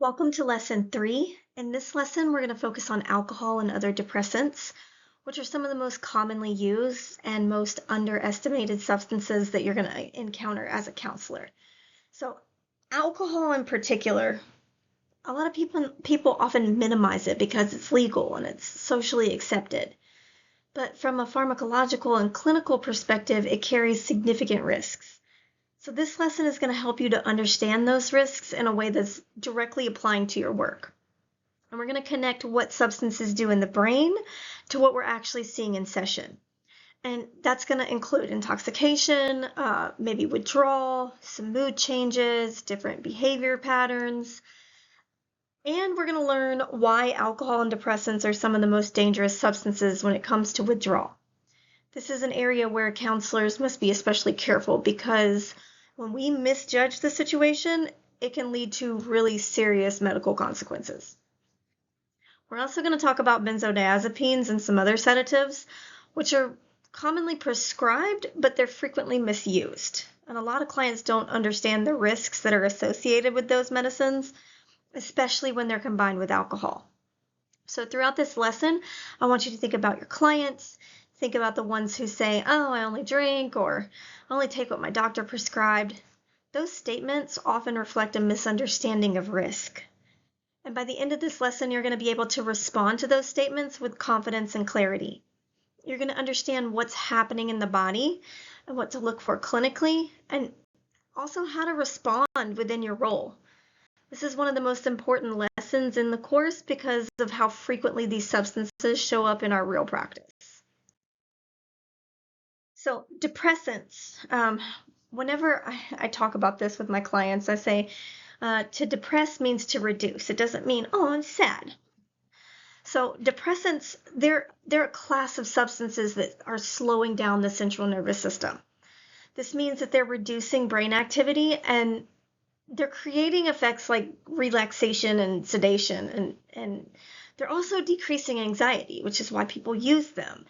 Welcome to lesson 3. In this lesson, we're going to focus on alcohol and other depressants, which are some of the most commonly used and most underestimated substances that you're going to encounter as a counselor. So, alcohol in particular, a lot of people often minimize it because it's legal and it's socially accepted. But from a pharmacological and clinical perspective, it carries significant risks. So this lesson is going to help you to understand those risks in a way that's directly applying to your work. And we're going to connect what substances do in the brain to what we're actually seeing in session. And that's going to include intoxication, maybe withdrawal, some mood changes, different behavior patterns. And we're going to learn why alcohol and depressants are some of the most dangerous substances when it comes to withdrawal. This is an area where counselors must be especially careful because when we misjudge the situation, it can lead to really serious medical consequences. We're also going to talk about benzodiazepines and some other sedatives, which are commonly prescribed, but they're frequently misused. And a lot of clients don't understand the risks that are associated with those medicines, especially when they're combined with alcohol. So throughout this lesson, I want you to think about your clients. Think about the ones who say, oh, I only drink, or I only take what my doctor prescribed. Those statements often reflect a misunderstanding of risk. And by the end of this lesson, you're going to be able to respond to those statements with confidence and clarity. You're going to understand what's happening in the body and what to look for clinically, and also how to respond within your role. This is one of the most important lessons in the course because of how frequently these substances show up in our real practice. So depressants, whenever I talk about this with my clients, I say to depress means to reduce. It doesn't mean, oh, I'm sad. So depressants, they're a class of substances that are slowing down the central nervous system. This means that they're reducing brain activity and they're creating effects like relaxation and sedation, and they're also decreasing anxiety, which is why people use them.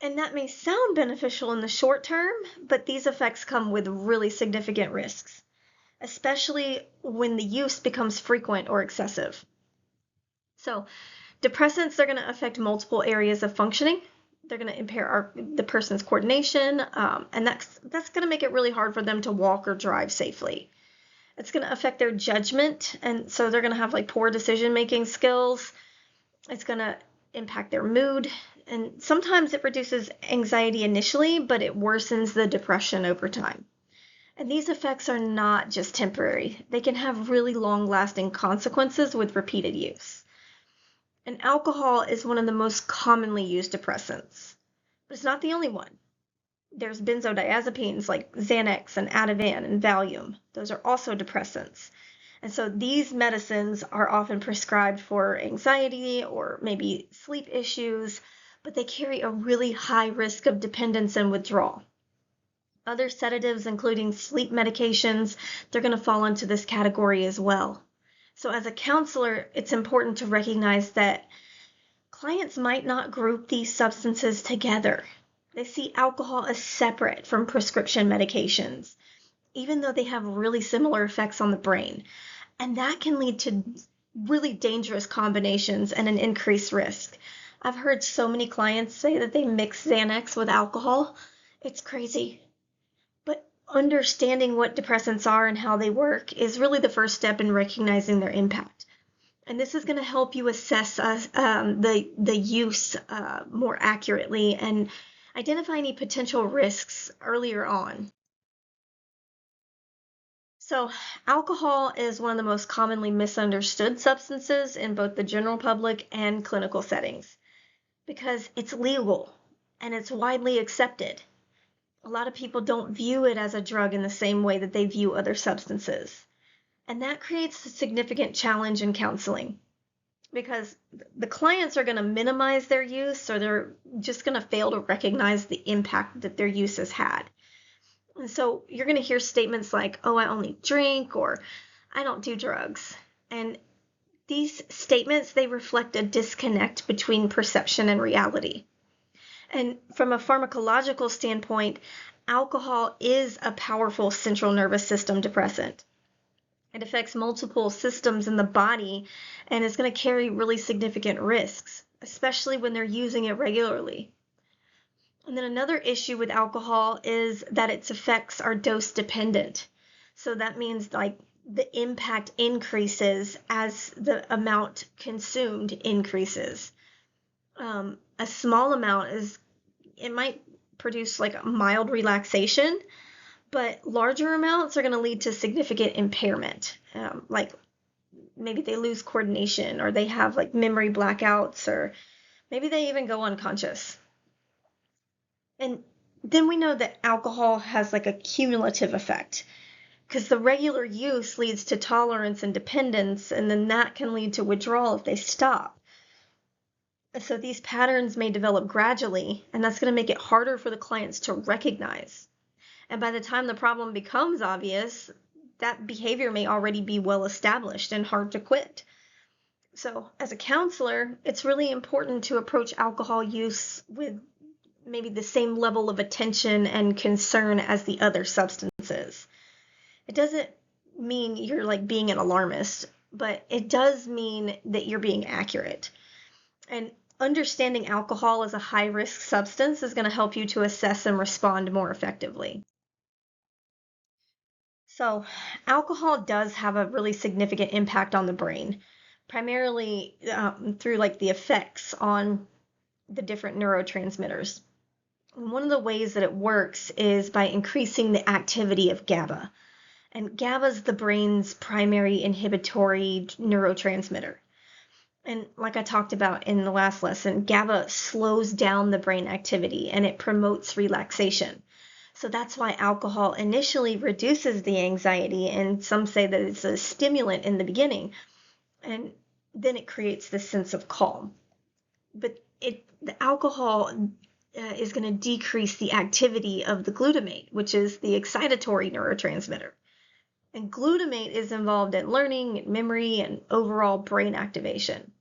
And that may sound beneficial in the short term, but these effects come with really significant risks, especially when the use becomes frequent or excessive. So depressants, they're going to affect multiple areas of functioning. They're going to impair the person's coordination, and that's going to make it really hard for them to walk or drive safely. It's going to affect their judgment, and so they're going to have like poor decision-making skills. It's going to impact their mood, and sometimes it reduces anxiety initially, but it worsens the depression over time. And these effects are not just temporary. They can have really long-lasting consequences with repeated use. And alcohol is one of the most commonly used depressants, but it's not the only one. There's benzodiazepines like Xanax and Ativan and Valium. Those are also depressants. And so these medicines are often prescribed for anxiety or maybe sleep issues, but they carry a really high risk of dependence and withdrawal. Other sedatives, including sleep medications, they're going to fall into this category as well. So as a counselor, it's important to recognize that clients might not group these substances together. They see alcohol as separate from prescription medications, even though they have really similar effects on the brain. And that can lead to really dangerous combinations and an increased risk. I've heard so many clients say that they mix Xanax with alcohol. It's crazy. But understanding what depressants are and how they work is really the first step in recognizing their impact. And this is going to help you assess the use more accurately and identify any potential risks earlier on. So alcohol is one of the most commonly misunderstood substances in both the general public and clinical settings because it's legal and it's widely accepted. A lot of people don't view it as a drug in the same way that they view other substances. And that creates a significant challenge in counseling because the clients are going to minimize their use or they're just going to fail to recognize the impact that their use has had. And so you're going to hear statements like, oh, I only drink, or I don't do drugs. And these statements, they reflect a disconnect between perception and reality. And from a pharmacological standpoint, alcohol is a powerful central nervous system depressant. It affects multiple systems in the body and is going to carry really significant risks, especially when they're using it regularly. And then another issue with alcohol is that its effects are dose dependent. So that means like the impact increases as the amount consumed increases. A small amount it might produce like a mild relaxation, but larger amounts are going to lead to significant impairment. Like maybe they lose coordination, or they have like memory blackouts, or maybe they even go unconscious. And then we know that alcohol has like a cumulative effect, because the regular use leads to tolerance and dependence, and then that can lead to withdrawal if they stop. So these patterns may develop gradually, and that's going to make it harder for the clients to recognize. And by the time the problem becomes obvious, that behavior may already be well established and hard to quit. So as a counselor, it's really important to approach alcohol use with maybe the same level of attention and concern as the other substances. It doesn't mean you're like being an alarmist, but it does mean that you're being accurate. And understanding alcohol as a high-risk substance is going to help you to assess and respond more effectively. So, alcohol does have a really significant impact on the brain, primarily through like the effects on the different neurotransmitters. And one of the ways that it works is by increasing the activity of GABA. And GABA is the brain's primary inhibitory neurotransmitter. And like I talked about in the last lesson, GABA slows down the brain activity and it promotes relaxation. So that's why alcohol initially reduces the anxiety, and some say that it's a stimulant in the beginning, and then it creates this sense of calm. But the alcohol is going to decrease the activity of the glutamate, which is the excitatory neurotransmitter. And glutamate is involved in learning, memory, and overall brain activation.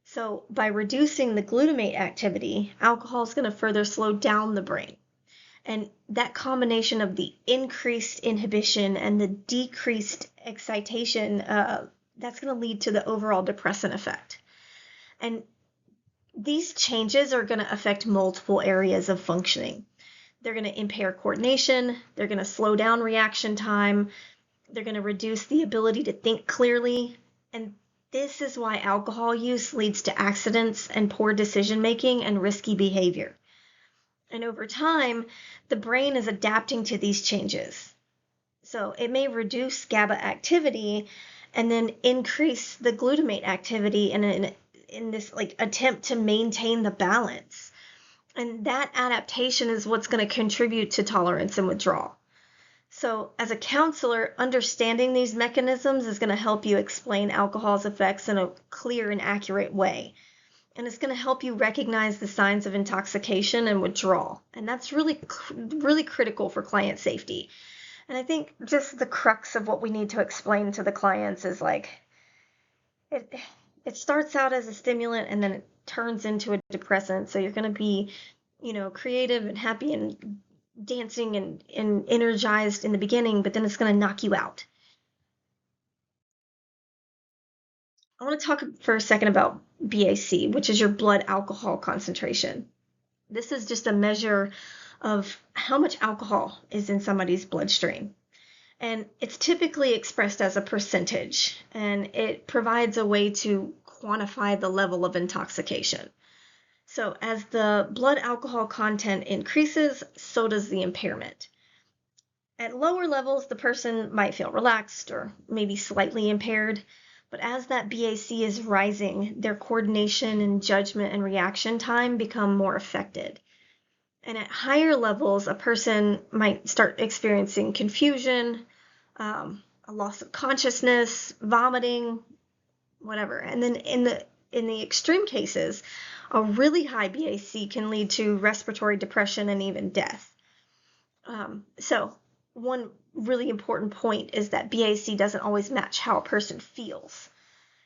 So by reducing the glutamate activity, alcohol is going to further slow down the brain. And that combination of the increased inhibition and the decreased excitation, that's going to lead to the overall depressant effect. And these changes are going to affect multiple areas of functioning. They're going to impair coordination, they're going to slow down reaction time, they're going to reduce the ability to think clearly, and this is why alcohol use leads to accidents and poor decision making and risky behavior. And over time, the brain is adapting to these changes. So it may reduce GABA activity and then increase the glutamate activity in this like attempt to maintain the balance. And that adaptation is what's going to contribute to tolerance and withdrawal. So as a counselor, understanding these mechanisms is going to help you explain alcohol's effects in a clear and accurate way. And it's going to help you recognize the signs of intoxication and withdrawal. And that's really, really critical for client safety. And I think just the crux of what we need to explain to the clients is like, it starts out as a stimulant and then it turns into a depressant. So you're going to be, creative and happy and dancing and energized in the beginning, but then it's going to knock you out. I want to talk for a second about BAC, which is your blood alcohol concentration. This is just a measure of how much alcohol is in somebody's bloodstream. And it's typically expressed as a percentage, and it provides a way to quantify the level of intoxication. So as the blood alcohol content increases, so does the impairment. At lower levels, the person might feel relaxed or maybe slightly impaired. But as that BAC is rising, their coordination and judgment and reaction time become more affected. And at higher levels, a person might start experiencing confusion, a loss of consciousness, vomiting, whatever. And then in the extreme cases, a really high BAC can lead to respiratory depression and even death. So one really important point is that BAC doesn't always match how a person feels.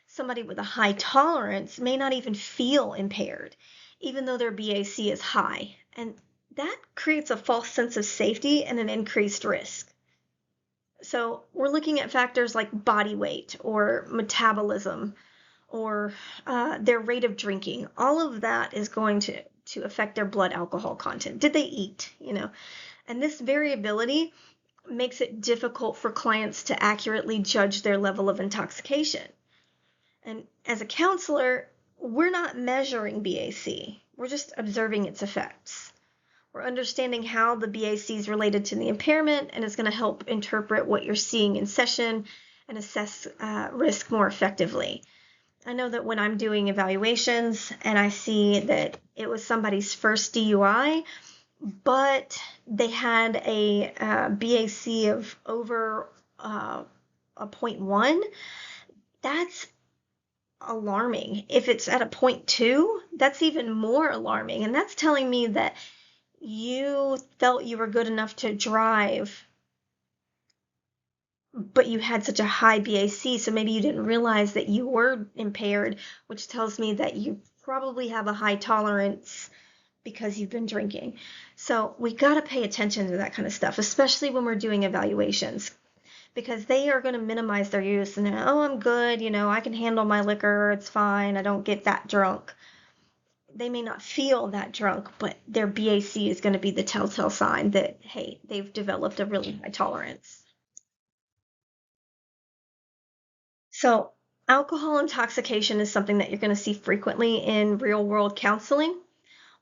Somebody with a high tolerance may not even feel impaired, even though their BAC is high. And that creates a false sense of safety and an increased risk. So we're looking at factors like body weight or metabolism or their rate of drinking. All of that is going to affect their blood alcohol content. Did they eat? And this variability makes it difficult for clients to accurately judge their level of intoxication. And as a counselor, we're not measuring BAC. We're just observing its effects. We're understanding how the BAC is related to the impairment, and it's going to help interpret what you're seeing in session and assess risk more effectively. I know that when I'm doing evaluations and I see that it was somebody's first DUI, but they had a BAC of over a 0.1, that's alarming. If it's at a 0.2, that's even more alarming. And that's telling me that you felt you were good enough to drive, but you had such a high BAC, so maybe you didn't realize that you were impaired, which tells me that you probably have a high tolerance because you've been drinking. So we got to pay attention to that kind of stuff, especially when we're doing evaluations, because they are going to minimize their use and oh, I'm good, I can handle my liquor, it's fine, I don't get that drunk. They may not feel that drunk, but their BAC is going to be the telltale sign that, hey, they've developed a really high tolerance. So alcohol intoxication is something that you're going to see frequently in real world counseling,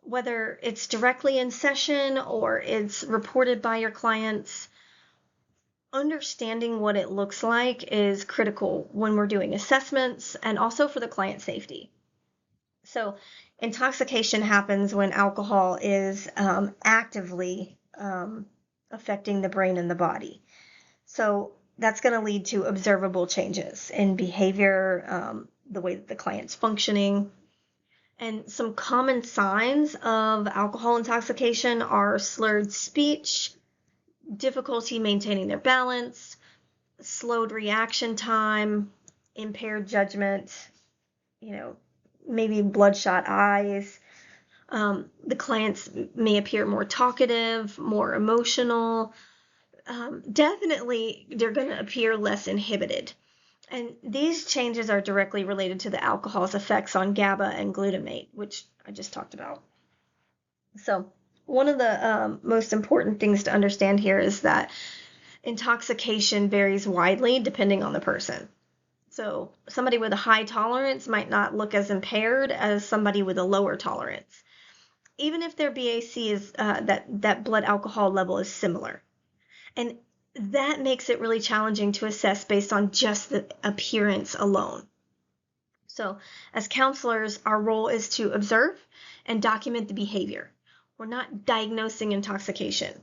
whether it's directly in session or it's reported by your clients. Understanding what it looks like is critical when we're doing assessments and also for the client safety. So intoxication happens when alcohol is actively affecting the brain and the body. So that's going to lead to observable changes in behavior, the way that the client's functioning. And some common signs of alcohol intoxication are slurred speech, difficulty maintaining their balance, slowed reaction time, impaired judgment, maybe bloodshot eyes. The clients may appear more talkative, more emotional. Definitely, they're going to appear less inhibited. And these changes are directly related to the alcohol's effects on GABA and glutamate, which I just talked about. So one of the most important things to understand here is that intoxication varies widely depending on the person. So somebody with a high tolerance might not look as impaired as somebody with a lower tolerance, even if their BAC is that blood alcohol level is similar. And that makes it really challenging to assess based on just the appearance alone. So as counselors, our role is to observe and document the behavior. We're not diagnosing intoxication.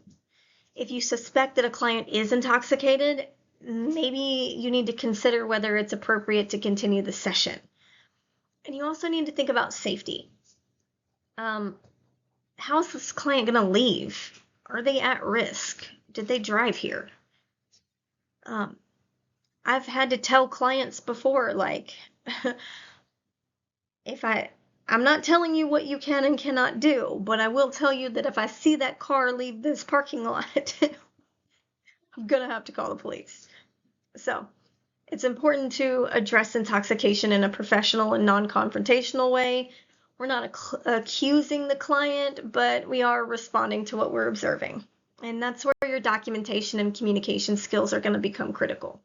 If you suspect that a client is intoxicated, maybe you need to consider whether it's appropriate to continue the session. And you also need to think about safety. How is this client going to leave? Are they at risk? Did they drive here? I've had to tell clients before, like, I'm not telling you what you can and cannot do, but I will tell you that if I see that car leave this parking lot, I'm going to have to call the police. So it's important to address intoxication in a professional and non-confrontational way. We're not accusing the client, but we are responding to what we're observing. And that's where your documentation and communication skills are going to become critical.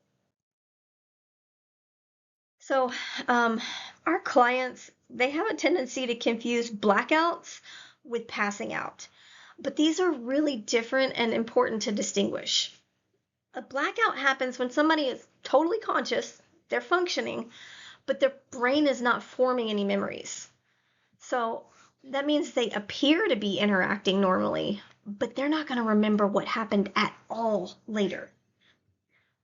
So our clients, they have a tendency to confuse blackouts with passing out. But these are really different and important to distinguish. A blackout happens when somebody is totally conscious, they're functioning, but their brain is not forming any memories. So that means they appear to be interacting normally, but they're not going to remember what happened at all later.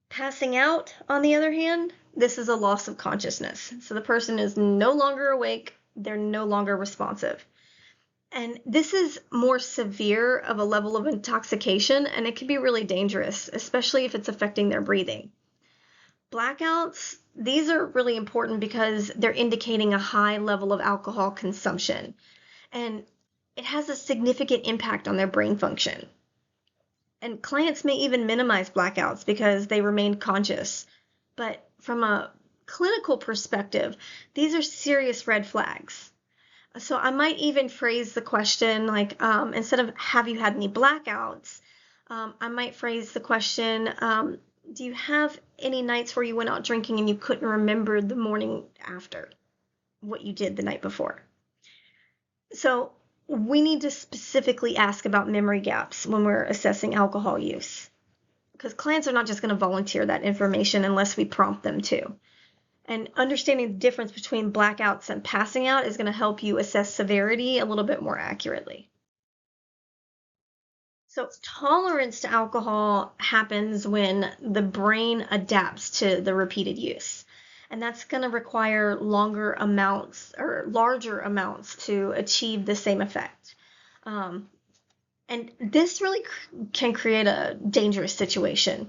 Passing out, on the other hand, this is a loss of consciousness. So the person is no longer awake, they're no longer responsive. And this is more severe of a level of intoxication, and it can be really dangerous, especially if it's affecting their breathing. Blackouts, these are really important because they're indicating a high level of alcohol consumption, and it has a significant impact on their brain function. And clients may even minimize blackouts because they remain conscious. But from a clinical perspective, these are serious red flags. So I might even phrase the question like, instead of have you had any blackouts, I might phrase the question, do you have any nights where you went out drinking and you couldn't remember the morning after what you did the night before? So we need to specifically ask about memory gaps when we're assessing alcohol use, because clients are not just going to volunteer that information unless we prompt them to. And understanding the difference between blackouts and passing out is going to help you assess severity a little bit more accurately. So tolerance to alcohol happens when the brain adapts to the repeated use. And that's going to require longer amounts or larger amounts to achieve the same effect. And this really can create a dangerous situation.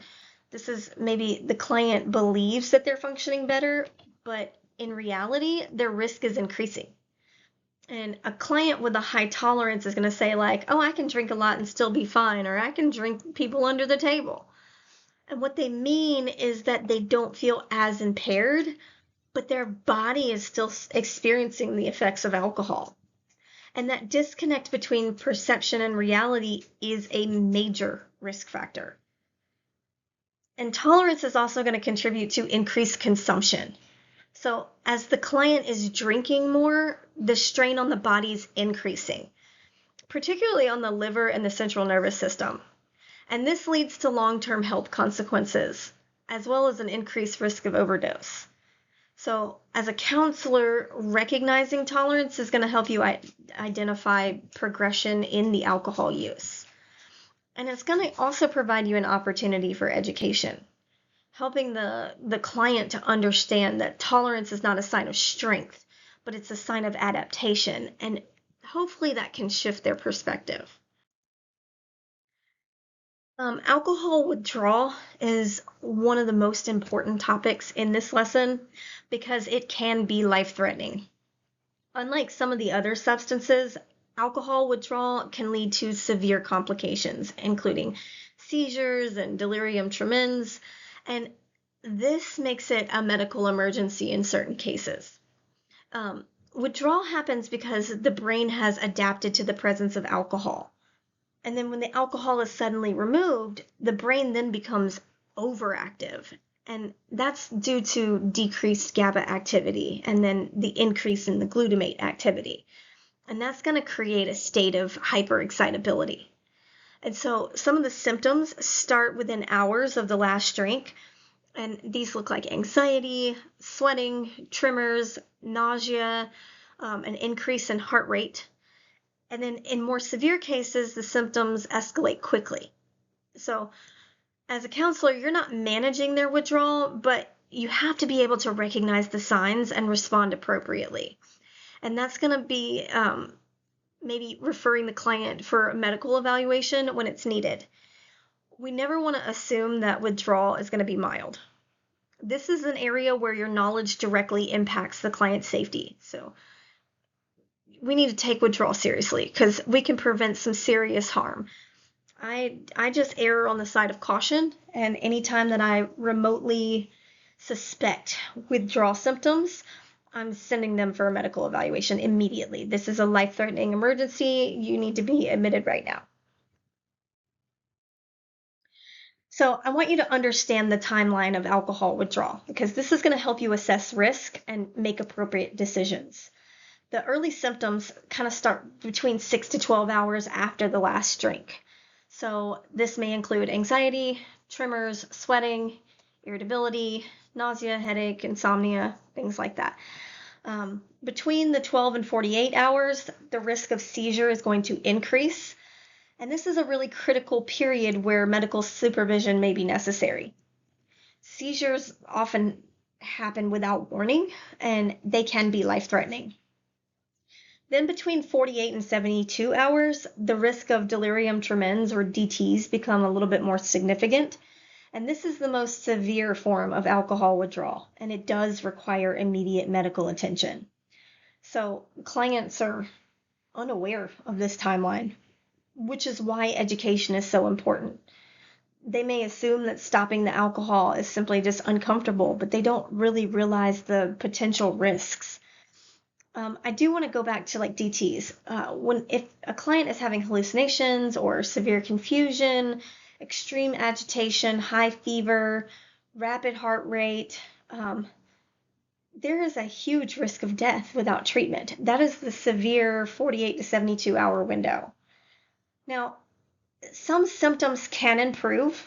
This is maybe the client believes that they're functioning better, but in reality, their risk is increasing. And a client with a high tolerance is going to say like, oh, I can drink a lot and still be fine, or I can drink people under the table. And what they mean is that they don't feel as impaired, but their body is still experiencing the effects of alcohol. And that disconnect between perception and reality is a major risk factor. And tolerance is also going to contribute to increased consumption. So as the client is drinking more, the strain on the body is increasing, particularly on the liver and the central nervous system. And this leads to long-term health consequences, as well as an increased risk of overdose. So as a counselor, recognizing tolerance is going to help you identify progression in the alcohol use. And it's going to also provide you an opportunity for education, helping the client to understand that tolerance is not a sign of strength, but it's a sign of adaptation. And hopefully that can shift their perspective. Alcohol withdrawal is one of the most important topics in this lesson because it can be life-threatening. Unlike some of the other substances, alcohol withdrawal can lead to severe complications, including seizures and delirium tremens, and this makes it a medical emergency in certain cases. Withdrawal happens because the brain has adapted to the presence of alcohol. And then when the alcohol is suddenly removed, the brain then becomes overactive. And that's due to decreased GABA activity and then the increase in the glutamate activity. And that's going to create a state of hyperexcitability. And so some of the symptoms start within hours of the last drink. And these look like anxiety, sweating, tremors, nausea, an increase in heart rate. And then in more severe cases, the symptoms escalate quickly. So as a counselor, you're not managing their withdrawal, but you have to be able to recognize the signs and respond appropriately. And that's going to be maybe referring the client for a medical evaluation when it's needed. We never want to assume that withdrawal is going to be mild. This is an area where your knowledge directly impacts the client's safety. So we need to take withdrawal seriously because we can prevent some serious harm. I just err on the side of caution, and anytime that I remotely suspect withdrawal symptoms, I'm sending them for a medical evaluation immediately. This is a life-threatening emergency. You need to be admitted right now. So I want you to understand the timeline of alcohol withdrawal because this is going to help you assess risk and make appropriate decisions. The early symptoms kind of start between 6 to 12 hours after the last drink. So this may include anxiety, tremors, sweating, irritability, nausea, headache, insomnia, things like that. Between the 12 and 48 hours, the risk of seizure is going to increase. And this is a really critical period where medical supervision may be necessary. Seizures often happen without warning, and they can be life-threatening. Then between 48 and 72 hours, the risk of delirium tremens or DTs become a little bit more significant. And this is the most severe form of alcohol withdrawal, and it does require immediate medical attention. So clients are unaware of this timeline. which is why education is so important. They may assume that stopping the alcohol is simply just uncomfortable, but they don't really realize the potential risks. I do want to go back to like DTs. If a client is having hallucinations or severe confusion, extreme agitation, high fever, rapid heart rate, there is a huge risk of death without treatment. That is the severe 48 to 72-hour window. Now, some symptoms can improve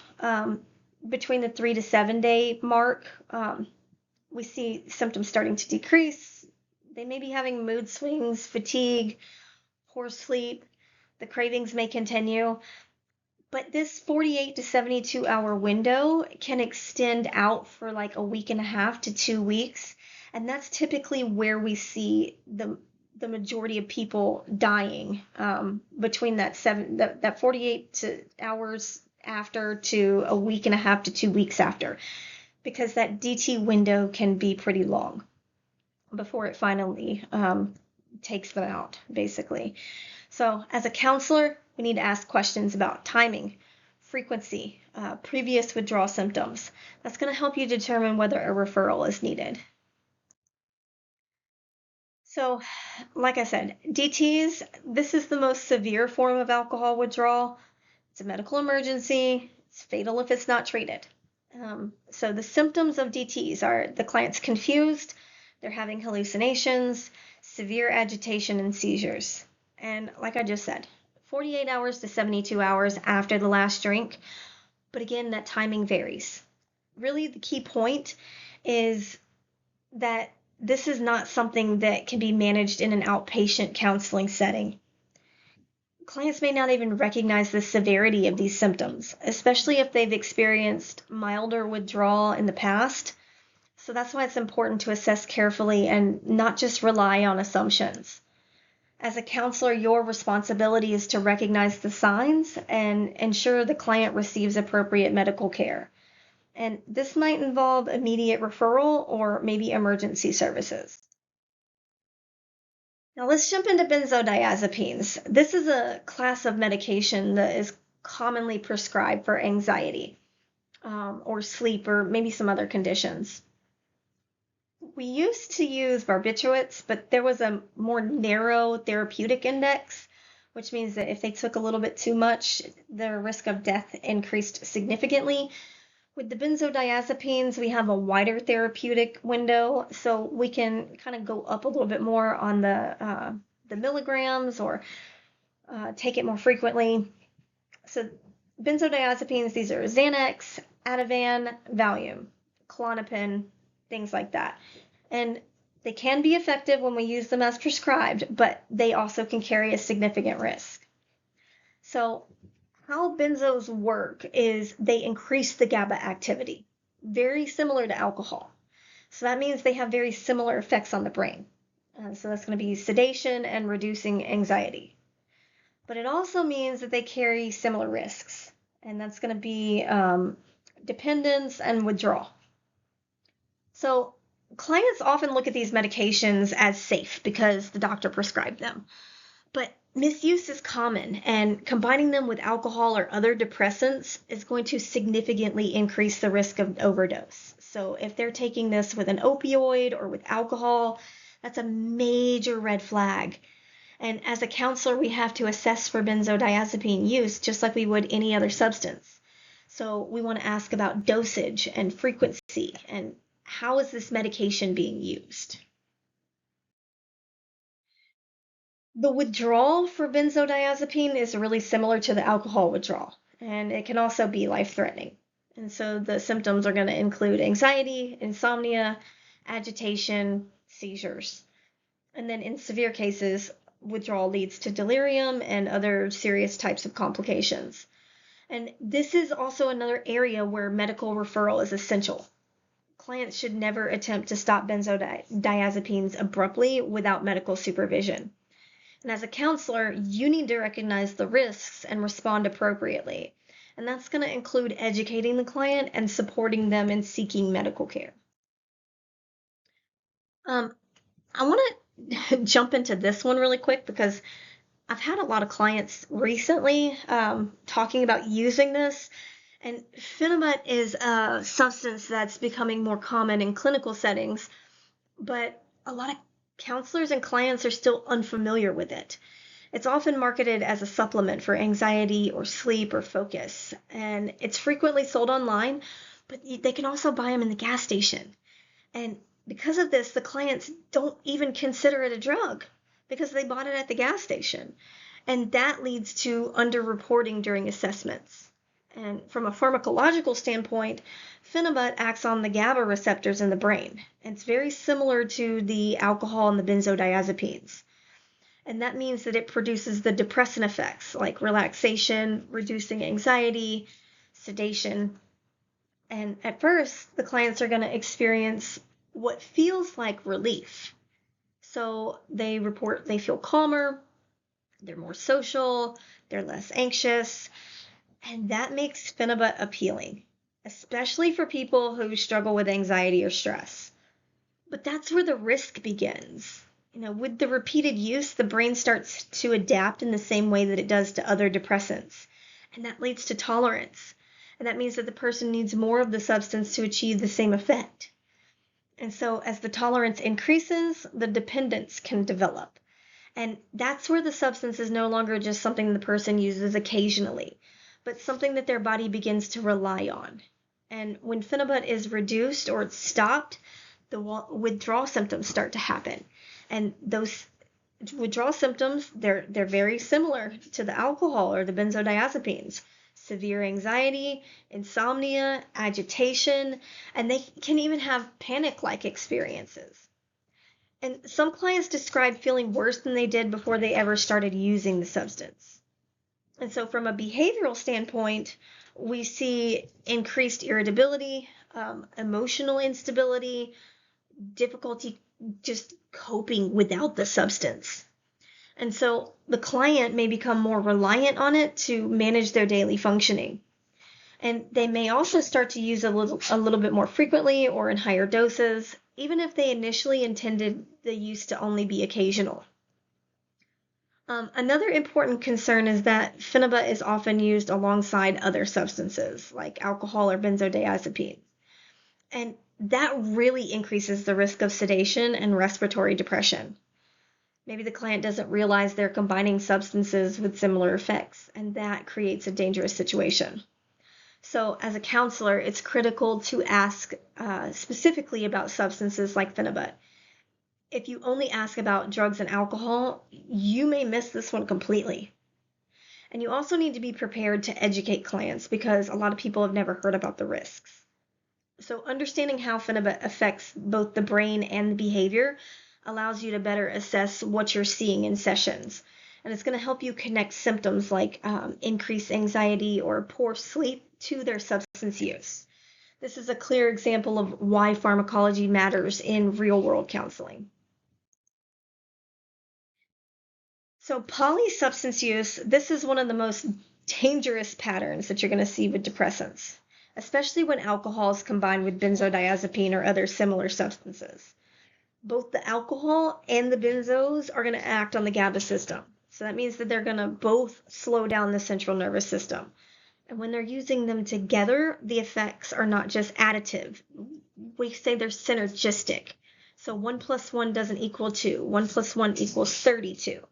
between the 3 to 7 day mark. We see symptoms starting to decrease. They may be having mood swings, fatigue, poor sleep. The cravings may continue. But this 48 to 72-hour window can extend out for like a week and a half to 2 weeks. And that's typically where we see the majority of people dying between that 48 hours after to a week and a half to 2 weeks after, because that DT window can be pretty long before it finally takes them out, basically. So as a counselor, we need to ask questions about timing, frequency, previous withdrawal symptoms. That's going to help you determine whether a referral is needed. So, like I said, DTs, this is the most severe form of alcohol withdrawal. It's a medical emergency. It's fatal if it's not treated. So the symptoms of DTs are the client's confused, they're having hallucinations, severe agitation, and seizures. And like I just said, 48 hours to 72 hours after the last drink. But again, that timing varies. Really, the key point is that this is not something that can be managed in an outpatient counseling setting. Clients may not even recognize the severity of these symptoms, especially if they've experienced milder withdrawal in the past. So that's why it's important to assess carefully and not just rely on assumptions. As a counselor, your responsibility is to recognize the signs and ensure the client receives appropriate medical care. And this might involve immediate referral or maybe emergency services. Now let's jump into benzodiazepines. This is a class of medication that is commonly prescribed for anxiety or sleep or maybe some other conditions. We used to use barbiturates, but there was a more narrow therapeutic index, which means that if they took a little bit too much, their risk of death increased significantly. With the benzodiazepines, we have a wider therapeutic window, so we can kind of go up a little bit more on the milligrams or take it more frequently. So benzodiazepines, these are Xanax, Ativan, Valium, Klonopin, things like that. And they can be effective when we use them as prescribed, but they also can carry a significant risk. So how benzos work is they increase the GABA activity, very similar to alcohol. So that means they have very similar effects on the brain. So that's going to be sedation and reducing anxiety. But it also means that they carry similar risks, and that's going to be dependence and withdrawal. So clients often look at these medications as safe because the doctor prescribed them. But misuse is common, and combining them with alcohol or other depressants is going to significantly increase the risk of overdose. So if they're taking this with an opioid or with alcohol, that's a major red flag. And as a counselor, we have to assess for benzodiazepine use just like we would any other substance. So we want to ask about dosage and frequency and how is this medication being used. The withdrawal for benzodiazepine is really similar to the alcohol withdrawal, and it can also be life-threatening. And so the symptoms are going to include anxiety, insomnia, agitation, seizures. And then in severe cases, withdrawal leads to delirium and other serious types of complications. And this is also another area where medical referral is essential. Clients should never attempt to stop benzodiazepines abruptly without medical supervision. And as a counselor, you need to recognize the risks and respond appropriately. And that's going to include educating the client and supporting them in seeking medical care. I want to jump into this one really quick because I've had a lot of clients recently talking about using this, and Phenibut is a substance that's becoming more common in clinical settings, but a lot of counselors and clients are still unfamiliar with it. It's often marketed as a supplement for anxiety or sleep or focus, and it's frequently sold online, but they can also buy them in the gas station. And because of this, the clients don't even consider it a drug because they bought it at the gas station. And that leads to underreporting during assessments. And from a pharmacological standpoint, Phenibut acts on the GABA receptors in the brain. It's very similar to the alcohol and the benzodiazepines. And that means that it produces the depressant effects like relaxation, reducing anxiety, sedation. And at first, the clients are going to experience what feels like relief. So they report they feel calmer, they're more social, they're less anxious, and that makes Phenibut appealing, especially for people who struggle with anxiety or stress. But that's where the risk begins. With the repeated use, the brain starts to adapt in the same way that it does to other depressants, and that leads to tolerance. And that means that the person needs more of the substance to achieve the same effect. And so as the tolerance increases, the dependence can develop. And that's where the substance is no longer just something the person uses occasionally, but something that their body begins to rely on. And when Phenibut is reduced or it's stopped, the withdrawal symptoms start to happen. And those withdrawal symptoms, they're very similar to the alcohol or the benzodiazepines. Severe anxiety, insomnia, agitation, and they can even have panic-like experiences. And some clients describe feeling worse than they did before they ever started using the substance. And so from a behavioral standpoint, we see increased irritability, emotional instability, difficulty just coping without the substance. And so the client may become more reliant on it to manage their daily functioning. And they may also start to use a little bit more frequently or in higher doses, even if they initially intended the use to only be occasional. Another important concern is that Phenibut is often used alongside other substances like alcohol or benzodiazepines. And that really increases the risk of sedation and respiratory depression. Maybe the client doesn't realize they're combining substances with similar effects, and that creates a dangerous situation. So as a counselor, it's critical to ask specifically about substances like Phenibut. If you only ask about drugs and alcohol, you may miss this one completely. And you also need to be prepared to educate clients because a lot of people have never heard about the risks. So understanding how Phenibut affects both the brain and the behavior allows you to better assess what you're seeing in sessions. And it's going to help you connect symptoms like increased anxiety or poor sleep to their substance use. This is a clear example of why pharmacology matters in real-world counseling. So polysubstance use, this is one of the most dangerous patterns that you're going to see with depressants, especially when alcohol is combined with benzodiazepine or other similar substances. Both the alcohol and the benzos are going to act on the GABA system. So that means that they're going to both slow down the central nervous system. And when they're using them together, the effects are not just additive. We say they're synergistic. So 1 + 1 doesn't equal 2. 1 + 1 equals 32.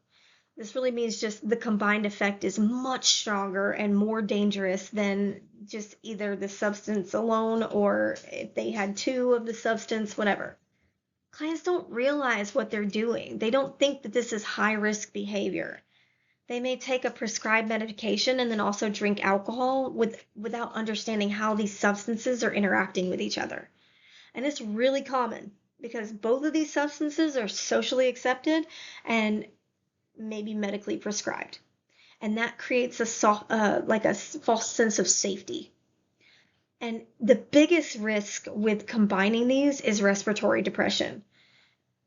This really means just the combined effect is much stronger and more dangerous than just either the substance alone or if they had 2 of the substance, whatever. Clients don't realize what they're doing. They don't think that this is high-risk behavior. They may take a prescribed medication and then also drink alcohol without understanding how these substances are interacting with each other. And it's really common because both of these substances are socially accepted and maybe medically prescribed. And that creates a false sense of safety. And the biggest risk with combining these is respiratory depression.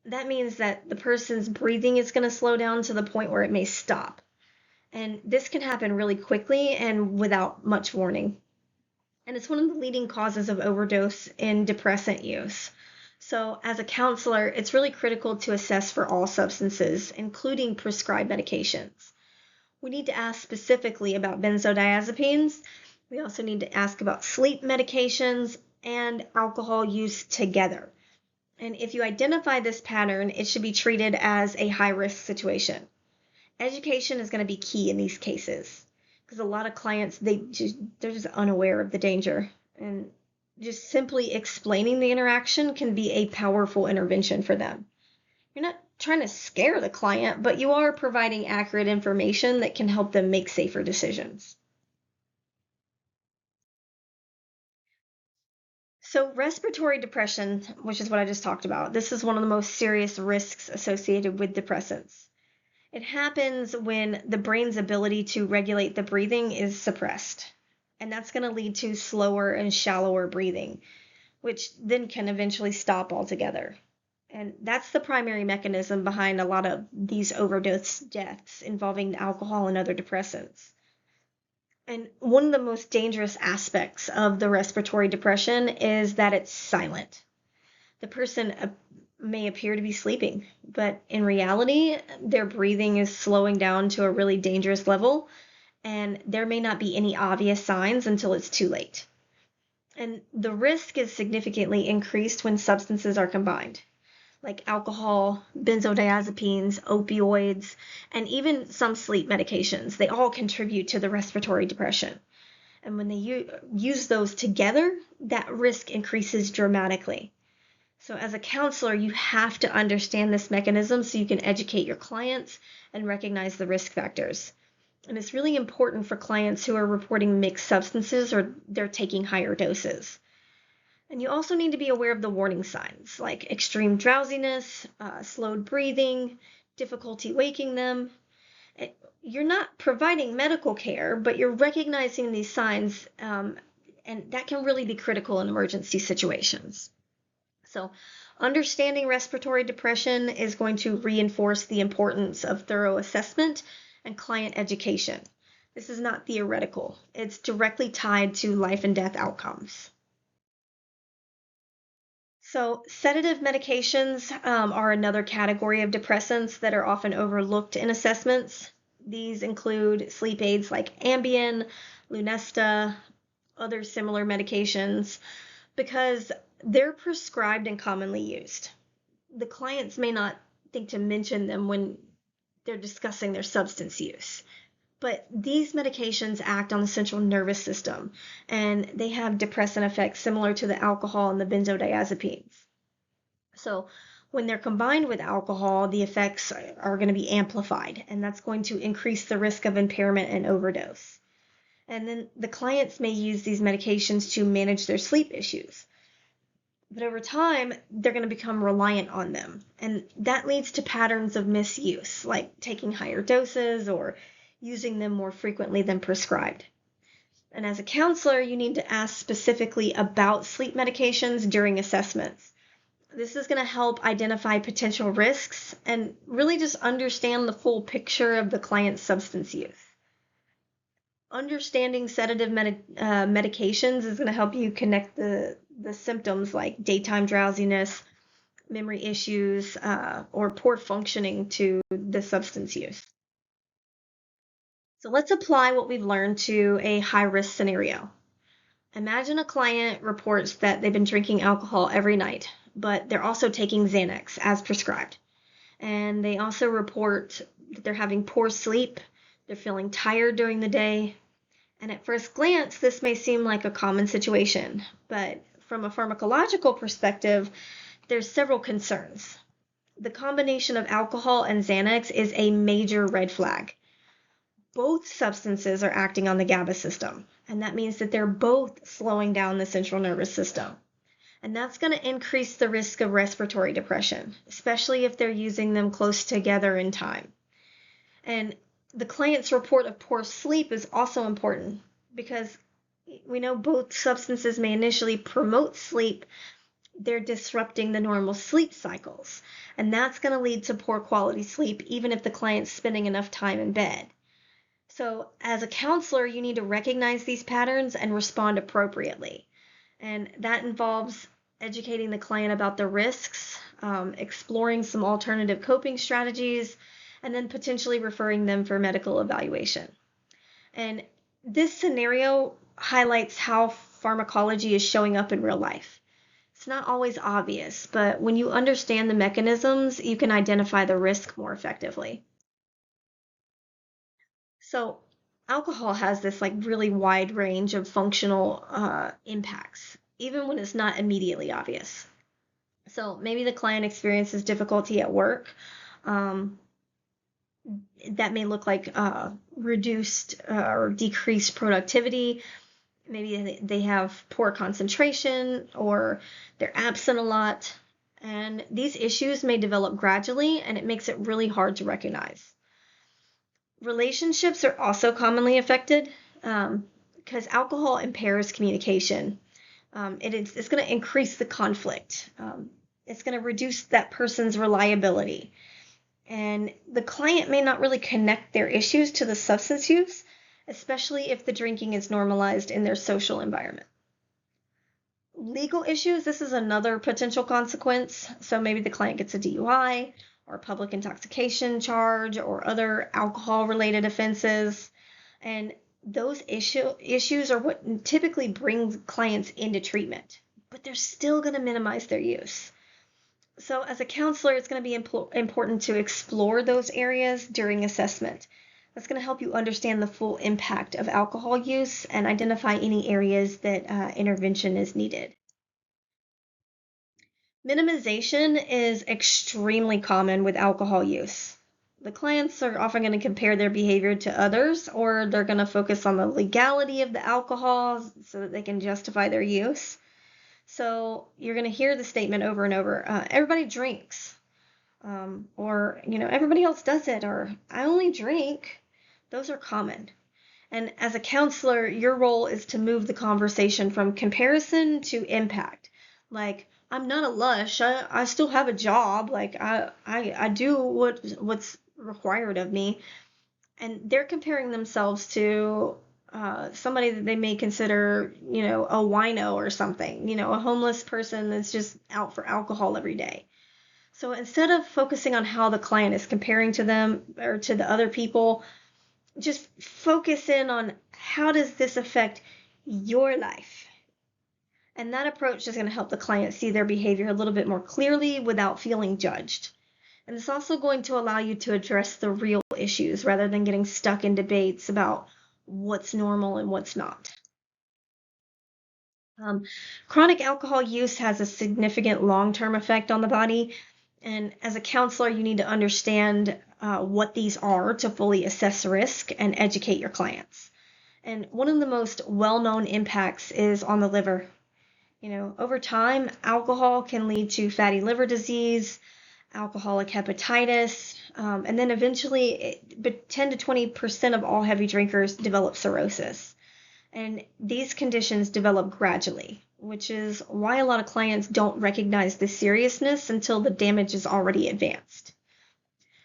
That means that the person's breathing is going to slow down to the point where it may stop. And this can happen really quickly and without much warning. And it's one of the leading causes of overdose in depressant use. So as a counselor, it's really critical to assess for all substances, including prescribed medications. We need to ask specifically about benzodiazepines. We also need to ask about sleep medications and alcohol use together. And if you identify this pattern, it should be treated as a high-risk situation. Education is going to be key in these cases because a lot of clients, they're just unaware of the danger. And just simply explaining the interaction can be a powerful intervention for them. You're not trying to scare the client, but you are providing accurate information that can help them make safer decisions. So respiratory depression, which is what I just talked about, this is one of the most serious risks associated with depressants. It happens when the brain's ability to regulate the breathing is suppressed. And that's going to lead to slower and shallower breathing, which then can eventually stop altogether. And that's the primary mechanism behind a lot of these overdose deaths involving alcohol and other depressants. And one of the most dangerous aspects of the respiratory depression is that it's silent. The person may appear to be sleeping, but in reality, their breathing is slowing down to a really dangerous level, and there may not be any obvious signs until it's too late. And the risk is significantly increased when substances are combined, like alcohol, benzodiazepines, opioids, and even some sleep medications. They all contribute to the respiratory depression. And when they use those together, that risk increases dramatically. So as a counselor, you have to understand this mechanism so you can educate your clients and recognize the risk factors. And it's really important for clients who are reporting mixed substances or they're taking higher doses. And you also need to be aware of the warning signs like extreme drowsiness, slowed breathing, difficulty waking them. You're not providing medical care, but you're recognizing these signs, and that can really be critical in emergency situations. So understanding respiratory depression is going to reinforce the importance of thorough assessment and client education. This is not theoretical. It's directly tied to life and death outcomes. So sedative medications are another category of depressants that are often overlooked in assessments. These include sleep aids like Ambien, Lunesta, other similar medications, because they're prescribed and commonly used. The clients may not think to mention them when they're discussing their substance use. But these medications act on the central nervous system, and they have depressant effects similar to the alcohol and the benzodiazepines. So when they're combined with alcohol, the effects are going to be amplified, and that's going to increase the risk of impairment and overdose. And then the clients may use these medications to manage their sleep issues. But over time, they're going to become reliant on them. And that leads to patterns of misuse, like taking higher doses or using them more frequently than prescribed. And as a counselor, you need to ask specifically about sleep medications during assessments. This is going to help identify potential risks and really just understand the full picture of the client's substance use. Understanding sedative medications is going to help you connect the symptoms like daytime drowsiness, memory issues, or poor functioning to the substance use. So let's apply what we've learned to a high-risk scenario. Imagine a client reports that they've been drinking alcohol every night, but they're also taking Xanax as prescribed. And they also report that they're having poor sleep, they're feeling tired during the day. And at first glance, this may seem like a common situation, but from a pharmacological perspective, there's several concerns. The combination of alcohol and Xanax is a major red flag. Both substances are acting on the GABA system, and that means that they're both slowing down the central nervous system. And that's going to increase the risk of respiratory depression, especially if they're using them close together in time. And the client's report of poor sleep is also important because we know both substances may initially promote sleep. They're disrupting the normal sleep cycles, and that's going to lead to poor quality sleep even if the client's spending enough time in bed. So as a counselor, you need to recognize these patterns and respond appropriately. And that involves educating the client about the risks, exploring some alternative coping strategies, and then potentially referring them for medical evaluation. And this scenario highlights how pharmacology is showing up in real life. It's not always obvious, but when you understand the mechanisms, you can identify the risk more effectively. So, alcohol has this like really wide range of functional impacts, even when it's not immediately obvious. So, maybe the client experiences difficulty at work. Um, that may look like reduced or decreased productivity. Maybe they have poor concentration or they're absent a lot. And these issues may develop gradually, and it makes it really hard to recognize. Relationships are also commonly affected because alcohol impairs communication. It's going to increase the conflict. It's going to reduce that person's reliability. And the client may not really connect their issues to the substance use, especially if the drinking is normalized in their social environment. Legal issues, this is another potential consequence. So maybe the client gets a DUI or public intoxication charge or other alcohol-related offenses. And those issues are what typically brings clients into treatment, but they're still going to minimize their use. So as a counselor, it's going to be important to explore those areas during assessment. That's going to help you understand the full impact of alcohol use and identify any areas that intervention is needed. Minimization is extremely common with alcohol use. The clients are often going to compare their behavior to others, or they're going to focus on the legality of the alcohol so that they can justify their use. So you're going to hear the statement over and over, everybody drinks, or, everybody else does it, or I only drink. Those are common. And as a counselor, your role is to move the conversation from comparison to impact. Like, I'm not a lush. I still have a job. Like, I do what's required of me. And they're comparing themselves to somebody that they may consider, a wino or something, a homeless person that's just out for alcohol every day. So instead of focusing on how the client is comparing to them or to the other people, just focus in on how does this affect your life? And that approach is going to help the client see their behavior a little bit more clearly without feeling judged. And it's also going to allow you to address the real issues rather than getting stuck in debates about what's normal and what's not. Chronic alcohol use has a significant long-term effect on the body. And as a counselor, you need to understand what these are to fully assess risk and educate your clients. And one of the most well-known impacts is on the liver. Over time, alcohol can lead to fatty liver disease, alcoholic hepatitis, and then eventually 10 to 20% of all heavy drinkers develop cirrhosis. And these conditions develop gradually, which is why a lot of clients don't recognize the seriousness until the damage is already advanced.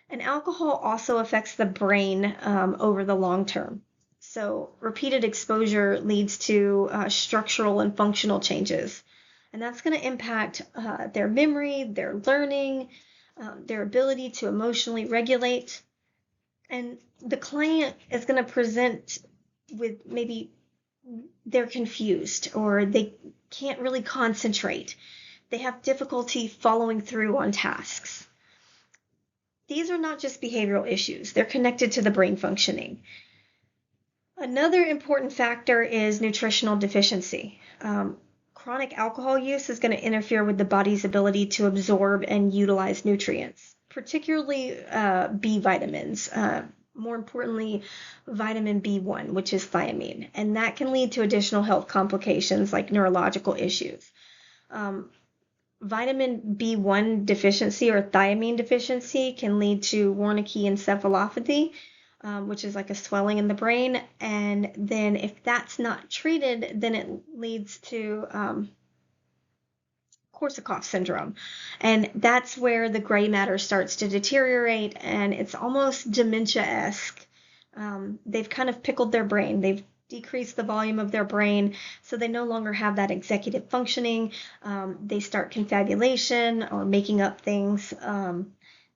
And alcohol also affects the brain over the long term. So repeated exposure leads to structural and functional changes. And that's going to impact their memory, their learning, their ability to emotionally regulate. And the client is going to present with maybe they're confused or they can't really concentrate. They have difficulty following through on tasks. These are not just behavioral issues. They're connected to the brain functioning. Another important factor is nutritional deficiency. Chronic alcohol use is going to interfere with the body's ability to absorb and utilize nutrients, particularly B vitamins. More importantly, vitamin B1, which is thiamine, and that can lead to additional health complications like neurological issues. Vitamin B1 deficiency or thiamine deficiency can lead to Wernicke encephalopathy, which is like a swelling in the brain. And then if that's not treated, then it leads to Korsakoff syndrome. And that's where the gray matter starts to deteriorate, and it's almost dementia-esque. They've kind of pickled their brain. They've decreased the volume of their brain, so they no longer have that executive functioning. They start confabulation or making up things.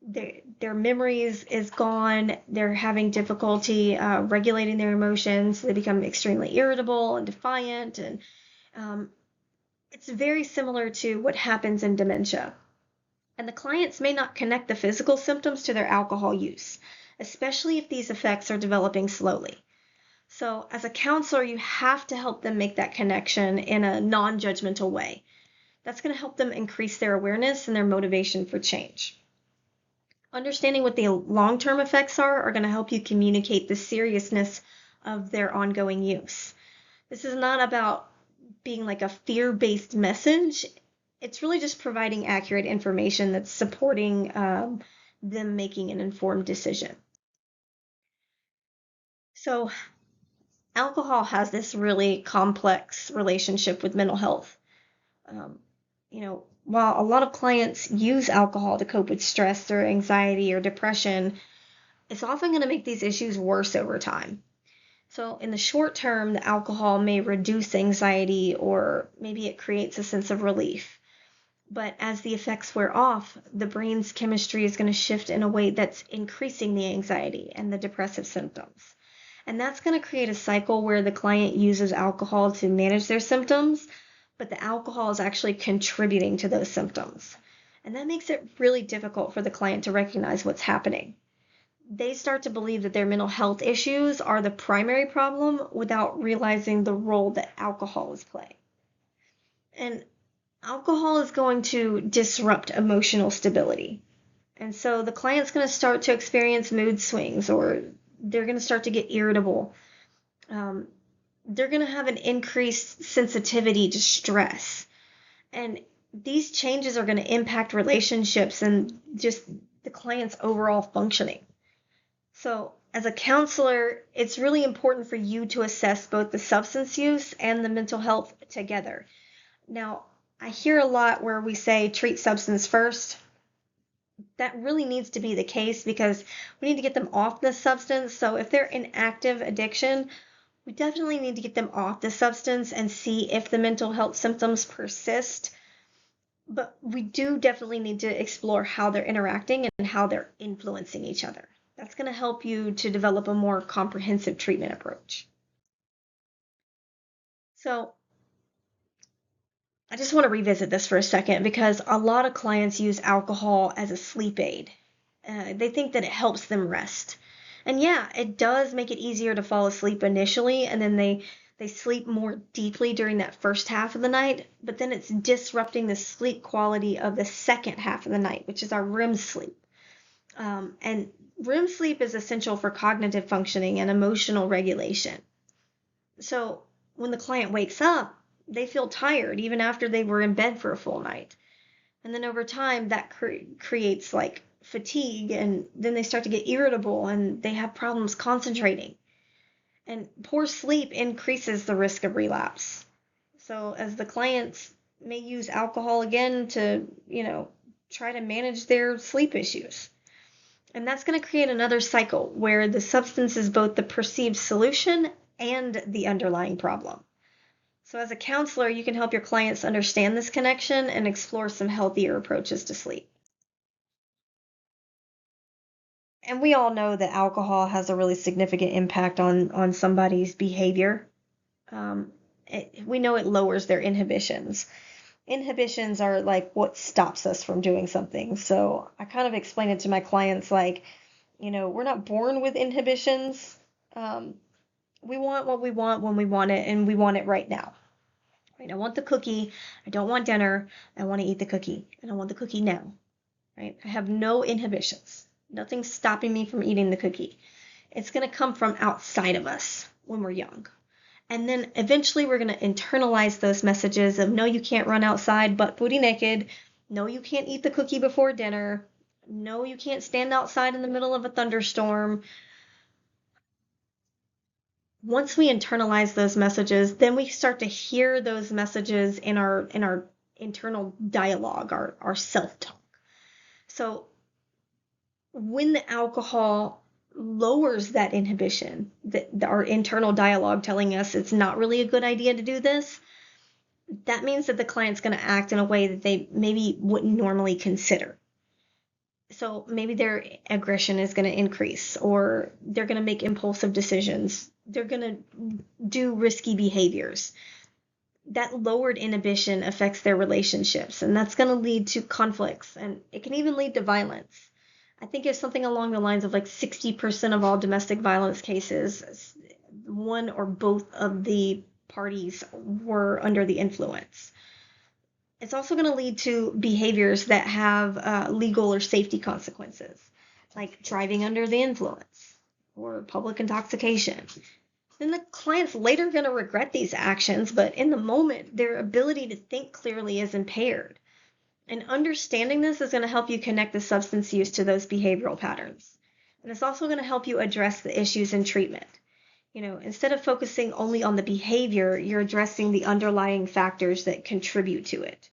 their memories is gone. They're having difficulty regulating their emotions. They become extremely irritable and defiant, and um, it's very similar to what happens in dementia. And the clients may not connect the physical symptoms to their alcohol use, especially if these effects are developing slowly. So, as a counselor, you have to help them make that connection in a non judgmental way. That's going to help them increase their awareness and their motivation for change. Understanding what the long-term effects are going to help you communicate the seriousness of their ongoing use. This is not about being like a fear-based message. It's really just providing accurate information that's supporting them making an informed decision. So alcohol has this really complex relationship with mental health. Um, while a lot of clients use alcohol to cope with stress or anxiety or depression, it's often going to make these issues worse over time. So in the short term, the alcohol may reduce anxiety or maybe it creates a sense of relief. But as the effects wear off, the brain's chemistry is going to shift in a way that's increasing the anxiety and the depressive symptoms. And that's going to create a cycle where the client uses alcohol to manage their symptoms, but the alcohol is actually contributing to those symptoms. And that makes it really difficult for the client to recognize what's happening. They start to believe that their mental health issues are the primary problem without realizing the role that alcohol is playing. And alcohol is going to disrupt emotional stability. And so the client's going to start to experience mood swings, or they're going to start to get irritable. They're going to have an increased sensitivity to stress. And these changes are going to impact relationships and just the client's overall functioning. So as a counselor, it's really important for you to assess both the substance use and the mental health together. Now, I hear a lot where we say treat substance first. That really needs to be the case because we need to get them off the substance. So if they're in active addiction, we definitely need to get them off the substance and see if the mental health symptoms persist. But we do definitely need to explore how they're interacting and how they're influencing each other. That's going to help you to develop a more comprehensive treatment approach. So I just want to revisit this for a second because a lot of clients use alcohol as a sleep aid. They think that it helps them rest. And yeah, it does make it easier to fall asleep initially, and then they sleep more deeply during that first half of the night, but then it's disrupting the sleep quality of the second half of the night, which is our REM sleep. And REM sleep is essential for cognitive functioning and emotional regulation. So when the client wakes up, they feel tired even after they were in bed for a full night. And then over time, that creates like fatigue, and then they start to get irritable and they have problems concentrating. And poor sleep increases the risk of relapse. So as the clients may use alcohol again to, try to manage their sleep issues. And that's going to create another cycle where the substance is both the perceived solution and the underlying problem. So as a counselor, you can help your clients understand this connection and explore some healthier approaches to sleep. And we all know that alcohol has a really significant impact on somebody's behavior. We know it lowers their inhibitions. Inhibitions are like what stops us from doing something. So I kind of explain it to my clients like, we're not born with inhibitions. We want what we want when we want it, and we want it right now. Right? I want the cookie. I don't want dinner. I want to eat the cookie, and I want the cookie now. Right? I have no inhibitions. Nothing's stopping me from eating the cookie. It's going to come from outside of us when we're young. And then eventually we're going to internalize those messages of no, you can't run outside butt booty naked. No, you can't eat the cookie before dinner. No, you can't stand outside in the middle of a thunderstorm. Once we internalize those messages, then we start to hear those messages in our internal dialogue, our self-talk. So when the alcohol lowers that inhibition, our internal dialogue telling us it's not really a good idea to do this, that means that the client's going to act in a way that they maybe wouldn't normally consider. So maybe their aggression is going to increase, or they're going to make impulsive decisions. They're going to do risky behaviors. That lowered inhibition affects their relationships, and that's going to lead to conflicts, and it can even lead to violence. I think it's something along the lines of like 60% of all domestic violence cases, one or both of the parties were under the influence. It's also going to lead to behaviors that have legal or safety consequences, like driving under the influence or public intoxication. Then the client's later going to regret these actions, but in the moment, their ability to think clearly is impaired. And understanding this is going to help you connect the substance use to those behavioral patterns. And it's also going to help you address the issues in treatment. Instead of focusing only on the behavior, you're addressing the underlying factors that contribute to it.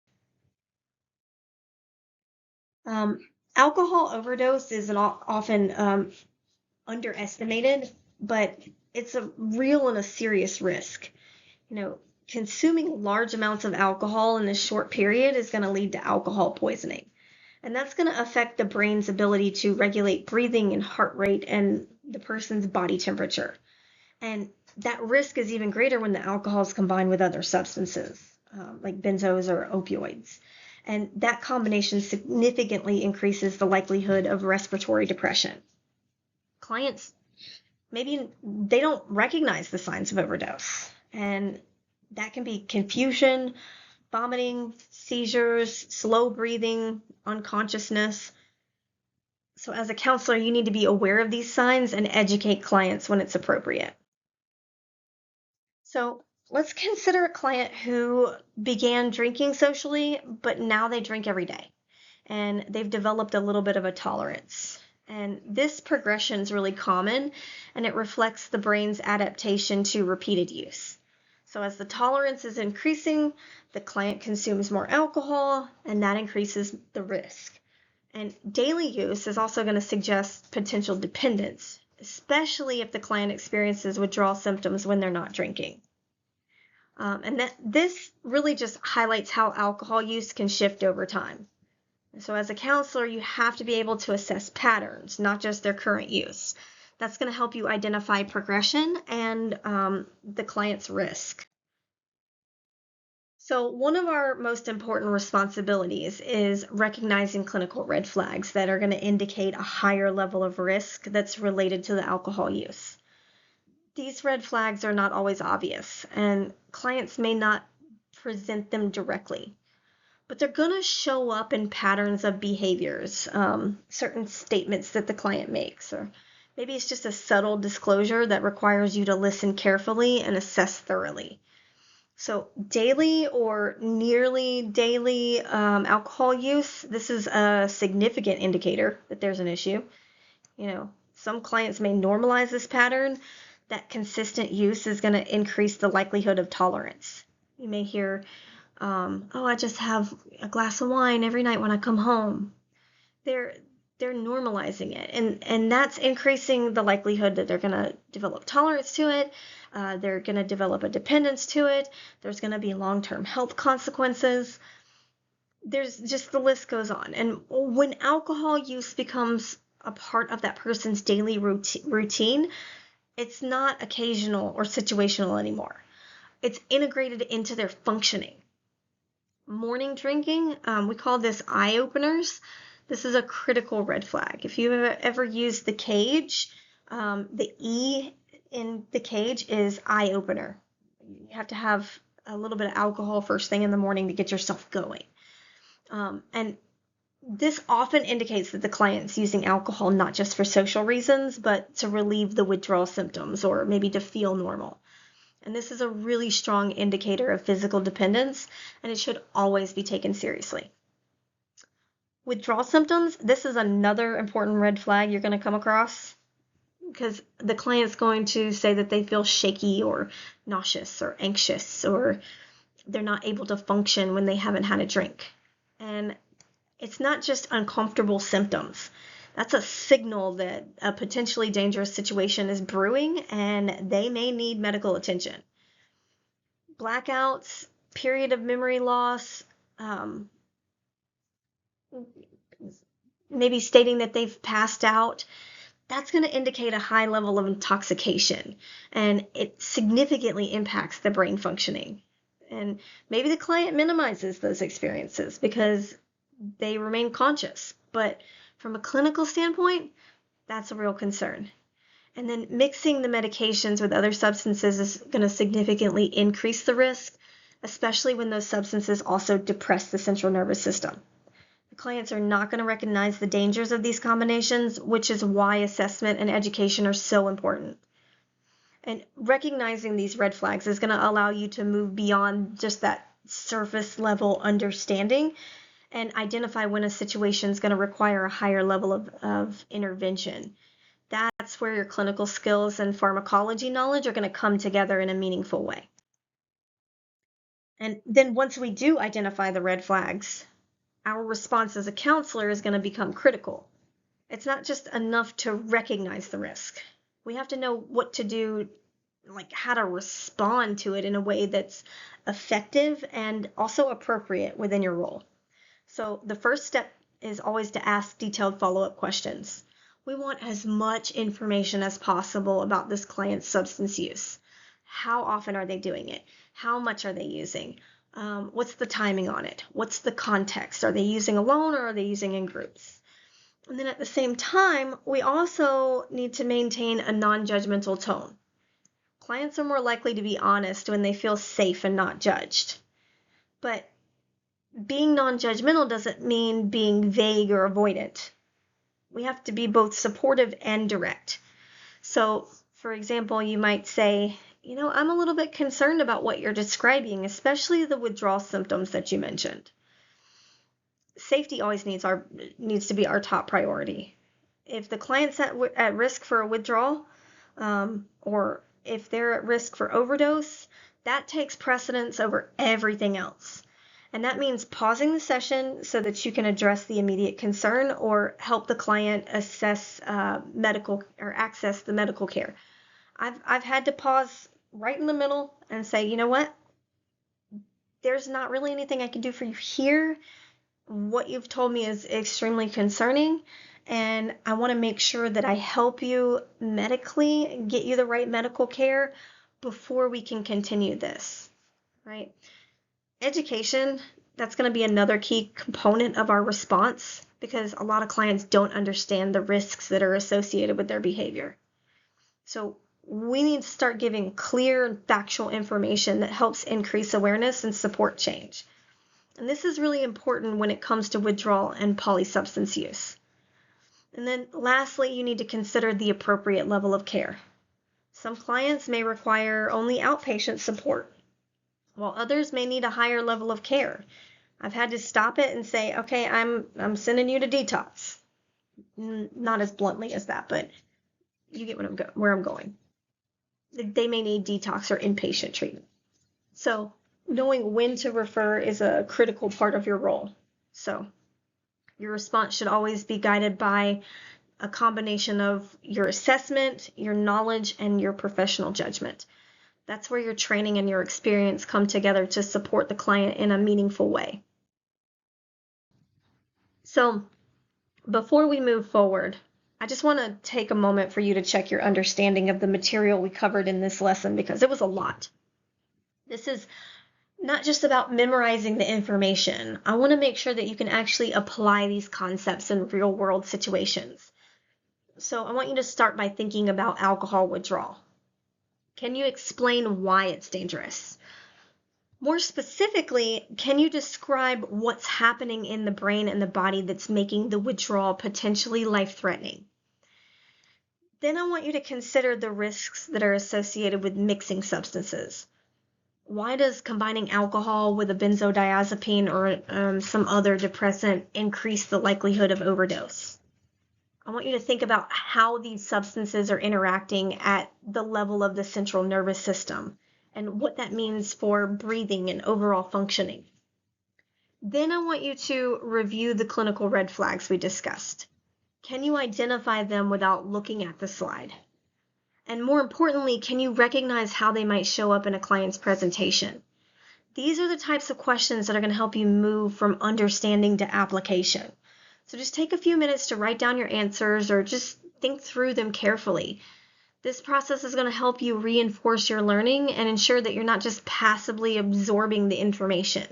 Um, Alcohol overdose is often underestimated, but it's a real and a serious risk. Consuming large amounts of alcohol in a short period is going to lead to alcohol poisoning. And that's going to affect the brain's ability to regulate breathing and heart rate and the person's body temperature. And that risk is even greater when the alcohol is combined with other substances, like benzos or opioids. And that combination significantly increases the likelihood of respiratory depression. Clients, maybe they don't recognize the signs of overdose, and that can be confusion, vomiting, seizures, slow breathing, unconsciousness. So as a counselor, you need to be aware of these signs and educate clients when it's appropriate. So let's consider a client who began drinking socially, but now they drink every day, and they've developed a little bit of a tolerance. And this progression is really common, and it reflects the brain's adaptation to repeated use. So as the tolerance is increasing, the client consumes more alcohol, and that increases the risk. And daily use is also going to suggest potential dependence, especially if the client experiences withdrawal symptoms when they're not drinking. And this really just highlights how alcohol use can shift over time. So as a counselor, you have to be able to assess patterns, not just their current use. That's going to help you identify progression and the client's risk. So one of our most important responsibilities is recognizing clinical red flags that are going to indicate a higher level of risk that's related to the alcohol use. These red flags are not always obvious, and clients may not present them directly, but they're going to show up in patterns of behaviors, certain statements that the client makes, or maybe it's just a subtle disclosure that requires you to listen carefully and assess thoroughly. So daily or nearly daily alcohol use, this is a significant indicator that there's an issue. Some clients may normalize this pattern. That consistent use is going to increase the likelihood of tolerance. You may hear, I just have a glass of wine every night when I come home. They're normalizing it, and that's increasing the likelihood that they're going to develop tolerance to it. They're going to develop a dependence to it. There's going to be long-term health consequences. There's just, the list goes on. And when alcohol use becomes a part of that person's daily routine, it's not occasional or situational anymore. It's integrated into their functioning. Morning drinking, we call this eye openers. This is a critical red flag. If you've ever used the cage, the E in the cage is eye opener. You have to have a little bit of alcohol first thing in the morning to get yourself going. And this often indicates that the client's using alcohol not just for social reasons, but to relieve the withdrawal symptoms or maybe to feel normal. And this is a really strong indicator of physical dependence, and it should always be taken seriously. Withdrawal symptoms, this is another important red flag you're going to come across, because the client's going to say that they feel shaky or nauseous or anxious, or they're not able to function when they haven't had a drink. And it's not just uncomfortable symptoms. That's a signal that a potentially dangerous situation is brewing, and they may need medical attention. Blackouts, period of memory loss, maybe stating that they've passed out, that's going to indicate a high level of intoxication, and it significantly impacts the brain functioning. And maybe the client minimizes those experiences because they remain conscious. But from a clinical standpoint, that's a real concern. And then mixing the medications with other substances is going to significantly increase the risk, especially when those substances also depress the central nervous system. The clients are not going to recognize the dangers of these combinations, which is why assessment and education are so important. And recognizing these red flags is going to allow you to move beyond just that surface level understanding and identify when a situation is going to require a higher level of intervention. That's where your clinical skills and pharmacology knowledge are going to come together in a meaningful way. And then once we do identify the red flags, our response as a counselor is going to become critical. It's not just enough to recognize the risk. We have to know what to do, like how to respond to it in a way that's effective and also appropriate within your role. So the first step is always to ask detailed follow-up questions. We want as much information as possible about this client's substance use. How often are they doing it? How much are they using? What's the timing on it? What's the context? Are they using alone or are they using in groups? And then at the same time, we also need to maintain a non-judgmental tone. Clients are more likely to be honest when they feel safe and not judged. But being non-judgmental doesn't mean being vague or avoidant. We have to be both supportive and direct. So, for example, you might say, I'm a little bit concerned about what you're describing, especially the withdrawal symptoms that you mentioned. Safety always needs to be our top priority. If the client's at risk for a withdrawal, or if they're at risk for overdose, that takes precedence over everything else. And that means pausing the session so that you can address the immediate concern or help the client assess medical or access the medical care. I've had to pause right in the middle and say, you know what? There's not really anything I can do for you here. What you've told me is extremely concerning, and I want to make sure that I help you medically, get you the right medical care before we can continue this, right? Education, that's going to be another key component of our response because a lot of clients don't understand the risks that are associated with their behavior. So we need to start giving clear and factual information that helps increase awareness and support change. And this is really important when it comes to withdrawal and polysubstance use. And then lastly, you need to consider the appropriate level of care. Some clients may require only outpatient support, while others may need a higher level of care. I've had to stop it and say, okay, I'm sending you to detox. Not as bluntly as that, but you get where I'm going. They may need detox or inpatient treatment. So knowing when to refer is a critical part of your role. So your response should always be guided by a combination of your assessment, your knowledge, and your professional judgment. That's where your training and your experience come together to support the client in a meaningful way. So before we move forward, I just want to take a moment for you to check your understanding of the material we covered in this lesson because it was a lot. This is not just about memorizing the information. I want to make sure that you can actually apply these concepts in real-world situations. So I want you to start by thinking about alcohol withdrawal. Can you explain why it's dangerous? More specifically, can you describe what's happening in the brain and the body that's making the withdrawal potentially life-threatening? Then I want you to consider the risks that are associated with mixing substances. Why does combining alcohol with a benzodiazepine or some other depressant increase the likelihood of overdose? I want you to think about how these substances are interacting at the level of the central nervous system and what that means for breathing and overall functioning. Then I want you to review the clinical red flags we discussed. Can you identify them without looking at the slide? And more importantly, can you recognize how they might show up in a client's presentation? These are the types of questions that are going to help you move from understanding to application. So just take a few minutes to write down your answers or just think through them carefully. This process is going to help you reinforce your learning and ensure that you're not just passively absorbing the information.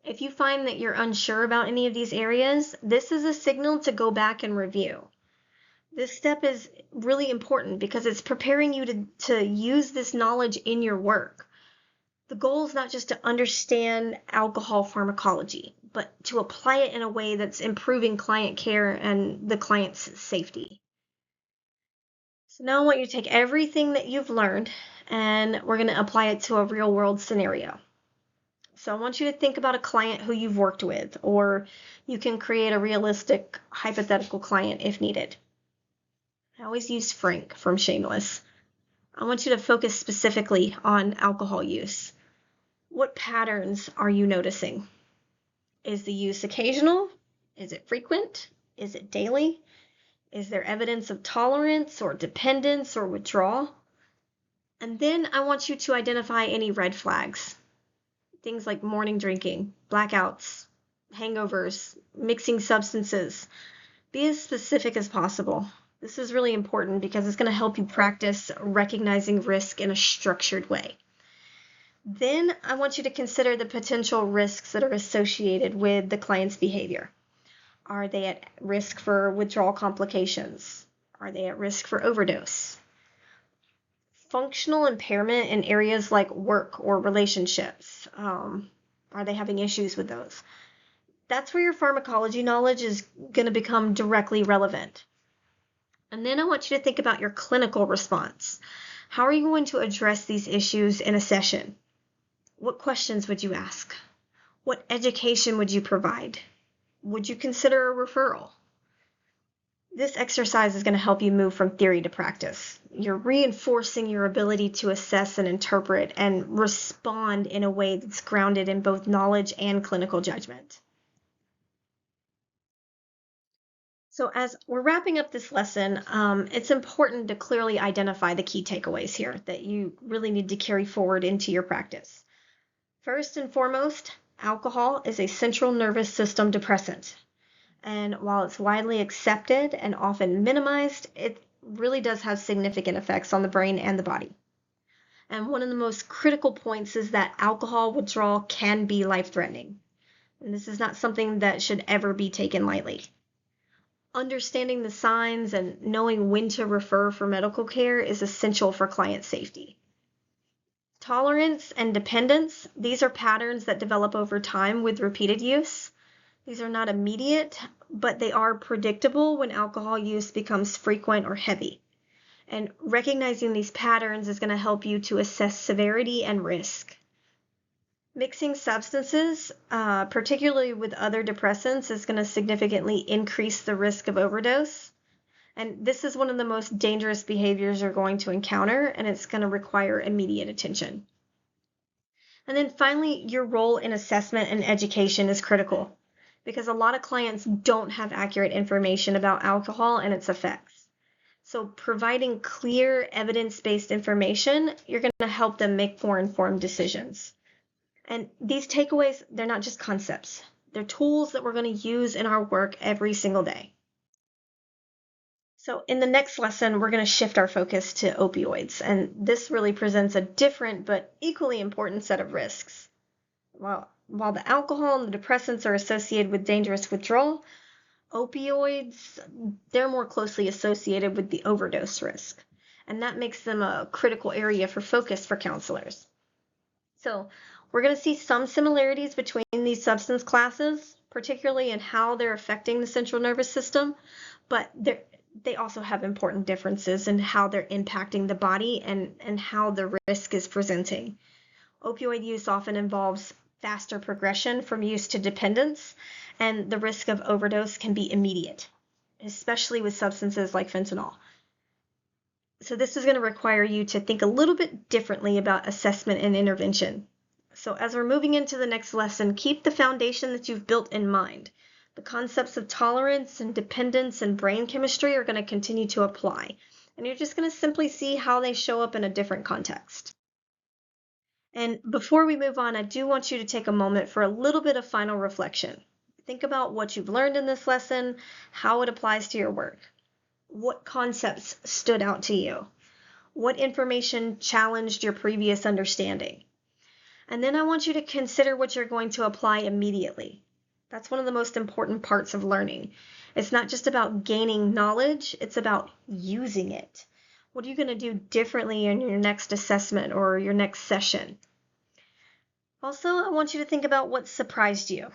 If you find that you're unsure about any of these areas, this is a signal to go back and review. This step is really important because it's preparing you to use this knowledge in your work. The goal is not just to understand alcohol pharmacology, but to apply it in a way that's improving client care and the client's safety. So now I want you to take everything that you've learned and we're going to apply it to a real world scenario. So I want you to think about a client who you've worked with, or you can create a realistic hypothetical client if needed. I always use Frank from Shameless. I want you to focus specifically on alcohol use. What patterns are you noticing? Is the use occasional? Is it frequent? Is it daily? Is there evidence of tolerance or dependence or withdrawal? And then I want you to identify any red flags. Things like morning drinking, blackouts, hangovers, mixing substances. Be as specific as possible. This is really important because it's going to help you practice recognizing risk in a structured way. Then I want you to consider the potential risks that are associated with the client's behavior. Are they at risk for withdrawal complications? Are they at risk for overdose? Functional impairment in areas like work or relationships. Are they having issues with those? That's where your pharmacology knowledge is going to become directly relevant. And then I want you to think about your clinical response. How are you going to address these issues in a session? What questions would you ask? What education would you provide? Would you consider a referral? This exercise is going to help you move from theory to practice. You're reinforcing your ability to assess and interpret and respond in a way that's grounded in both knowledge and clinical judgment. So as we're wrapping up this lesson, it's important to clearly identify the key takeaways here that you really need to carry forward into your practice. First and foremost, alcohol is a central nervous system depressant. And while it's widely accepted and often minimized, it really does have significant effects on the brain and the body. And one of the most critical points is that alcohol withdrawal can be life-threatening. And this is not something that should ever be taken lightly. Understanding the signs and knowing when to refer for medical care is essential for client safety. Tolerance and dependence, these are patterns that develop over time with repeated use. These are not immediate, but they are predictable when alcohol use becomes frequent or heavy. And recognizing these patterns is going to help you to assess severity and risk. Mixing substances, particularly with other depressants, is going to significantly increase the risk of overdose. And this is one of the most dangerous behaviors you're going to encounter, and it's going to require immediate attention. And then finally, your role in assessment and education is critical, because a lot of clients don't have accurate information about alcohol and its effects. So providing clear evidence-based information, you're going to help them make more informed decisions. And these takeaways, they're not just concepts. They're tools that we're going to use in our work every single day. So in the next lesson, we're going to shift our focus to opioids, and this really presents a different but equally important set of risks. While the alcohol and the depressants are associated with dangerous withdrawal, opioids, they're more closely associated with the overdose risk, and that makes them a critical area for focus for counselors. So we're going to see some similarities between these substance classes, particularly in how they're affecting the central nervous system, but they also have important differences in how they're impacting the body and how the risk is presenting. Opioid use often involves faster progression from use to dependence, and the risk of overdose can be immediate, especially with substances like fentanyl. So this is going to require you to think a little bit differently about assessment and intervention. So as we're moving into the next lesson, keep the foundation that you've built in mind. The concepts of tolerance and dependence and brain chemistry are going to continue to apply, and you're just going to simply see how they show up in a different context. And before we move on, I do want you to take a moment for a little bit of final reflection. Think about what you've learned in this lesson, how it applies to your work. What concepts stood out to you? What information challenged your previous understanding? And then I want you to consider what you're going to apply immediately. That's one of the most important parts of learning. It's not just about gaining knowledge, it's about using it. What are you going to do differently in your next assessment or your next session? Also, I want you to think about what surprised you.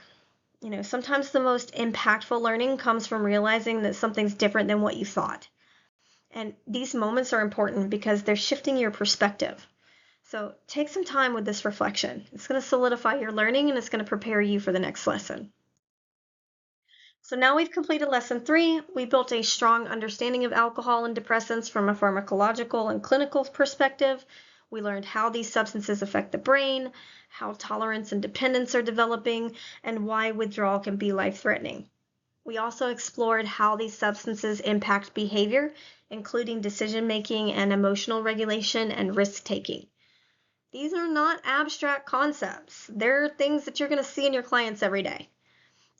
Sometimes the most impactful learning comes from realizing that something's different than what you thought. And these moments are important because they're shifting your perspective. So take some time with this reflection. It's going to solidify your learning and it's going to prepare you for the next lesson. So now we've completed lesson 3. We built a strong understanding of alcohol and depressants from a pharmacological and clinical perspective. We learned how these substances affect the brain, how tolerance and dependence are developing, and why withdrawal can be life-threatening. We also explored how these substances impact behavior, including decision-making and emotional regulation and risk-taking. These are not abstract concepts. They're things that you're going to see in your clients every day.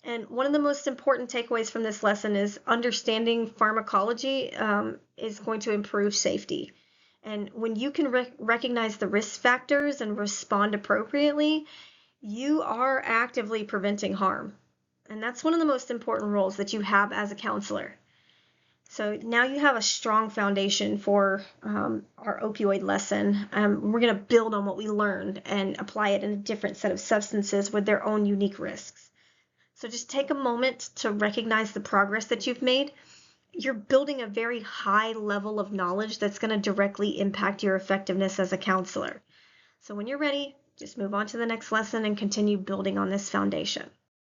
And one of the most important takeaways from this lesson is understanding pharmacology is going to improve safety. And when you can recognize the risk factors and respond appropriately, you are actively preventing harm. And that's one of the most important roles that you have as a counselor. So now you have a strong foundation for our opioid lesson. We're going to build on what we learned and apply it in a different set of substances with their own unique risks. So just take a moment to recognize the progress that you've made. You're building a very high level of knowledge that's going to directly impact your effectiveness as a counselor. So when you're ready, just move on to the next lesson and continue building on this foundation.